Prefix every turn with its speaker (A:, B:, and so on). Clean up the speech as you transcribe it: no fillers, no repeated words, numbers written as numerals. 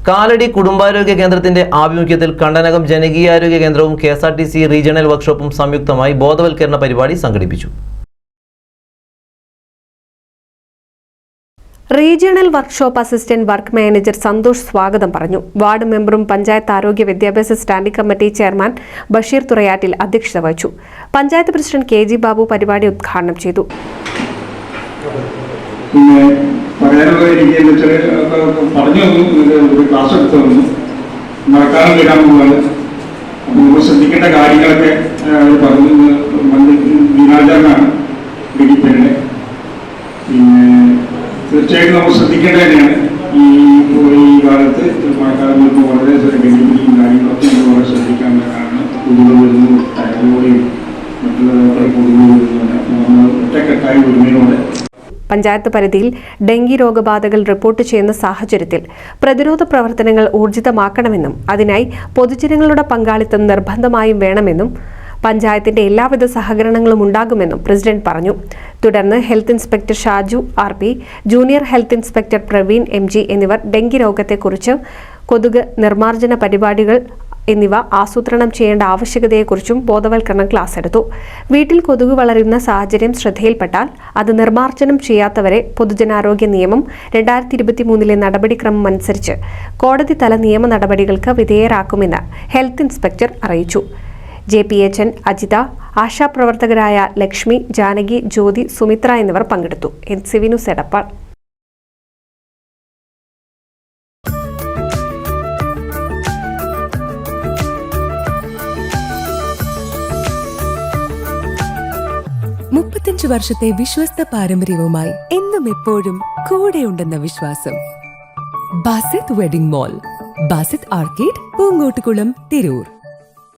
A: കാലടി കുടുംബാരോഗ്യ കേന്ദ്രത്തിന്റെ ആഭിമുഖ്യത്തിൽ കണ്ടനകം ജനകീയാരോഗ്യ കേന്ദ്രവും KSRTC റീജിയണൽ വർക്ക്ഷോപ്പും സംയുക്തമായി ബോധവൽക്കരണ പരിപാടി സംഘടിപ്പിച്ചു.
B: Regional workshop assistant work manager Santhosh സ്വാഗതം പറഞ്ഞു. വാർഡ് മെമ്പറും പഞ്ചായത്ത് ആരോഗ്യ വിദ്യാഭ്യാസ standing committee chairman Basheer Thurayattil അധ്യക്ഷത വഹിച്ചു. പഞ്ചായത്ത് പ്രസിഡന്റ് KG ബാബു പരിപാടി ഉദ്ഘാടനം ചെയ്തു.
C: ശ്രദ്ധിക്കേണ്ട കാര്യങ്ങളൊക്കെ പറഞ്ഞു. പിന്നെ തീർച്ചയായിട്ടും നമ്മൾ ശ്രദ്ധിക്കേണ്ടത് തന്നെയാണ്. ഈ കാലത്ത് മഴക്കാലം വരുമ്പോൾ വളരെ ഡെങ്കിപ്പനിയും കാര്യങ്ങളൊക്കെ നമ്മൾ വളരെ ശ്രദ്ധിക്കേണ്ടതാണ്. കൊതുക് വരുന്നു, ടയറിലൂടെയും മറ്റുള്ള കൊതുക് വരുന്നുണ്ട്. അപ്പോൾ നമ്മൾ ഒറ്റക്കെട്ടായി വരുന്നതിനോട്
B: പഞ്ചായത്ത് പരിധിയിൽ ഡെങ്കി രോഗബാധകൾ റിപ്പോർട്ട് ചെയ്യുന്ന സാഹചര്യത്തിൽ പ്രതിരോധ പ്രവർത്തനങ്ങൾ ഊർജിതമാക്കണമെന്നും അതിനായി പൊതുജനങ്ങളുടെ പങ്കാളിത്തം നിർബന്ധമായും വേണമെന്നും പഞ്ചായത്തിന്റെ എല്ലാവിധ സഹകരണങ്ങളും ഉണ്ടാകുമെന്നും പ്രസിഡന്റ് പറഞ്ഞു. തുടർന്ന് health inspector Shaju RP, junior health inspector Praveen MG എന്നിവർ ഡെങ്കി രോഗത്തെക്കുറിച്ച്, കൊതുക് നിർമ്മാർജ്ജന പരിപാടികൾ എന്നിവ ആസൂത്രണം ചെയ്യേണ്ട ആവശ്യകതയെക്കുറിച്ചും ബോധവൽക്കരണ ക്ലാസ് എടുത്തു. വീട്ടിൽ കൊതുക് വളരുന്ന സാഹചര്യം ശ്രദ്ധയിൽപ്പെട്ടാൽ അത് നിർമ്മാർജ്ജനം ചെയ്യാത്തവരെ പൊതുജനാരോഗ്യ നിയമം 2023 നടപടിക്രമം അനുസരിച്ച് കോടതി തല നിയമ നടപടികൾക്ക് വിധേയരാക്കുമെന്ന് ഹെൽത്ത് ഇൻസ്പെക്ടർ അറിയിച്ചു. JPHN, അജിത, ആശാപ്രവർത്തകരായ ലക്ഷ്മി, ജാനകി, ജ്യോതി, സുമിത്ര എന്നിവർ പങ്കെടുത്തു. NCV news Edappal.
D: വർഷത്തെ വിശ്വസ്ത പാരമ്പര്യവുമായി എന്നും എപ്പോഴും കൂടെയുണ്ടെന്ന വിശ്വാസം. Basith wedding mall, Basith arcade, Poongottukulam, Tirur.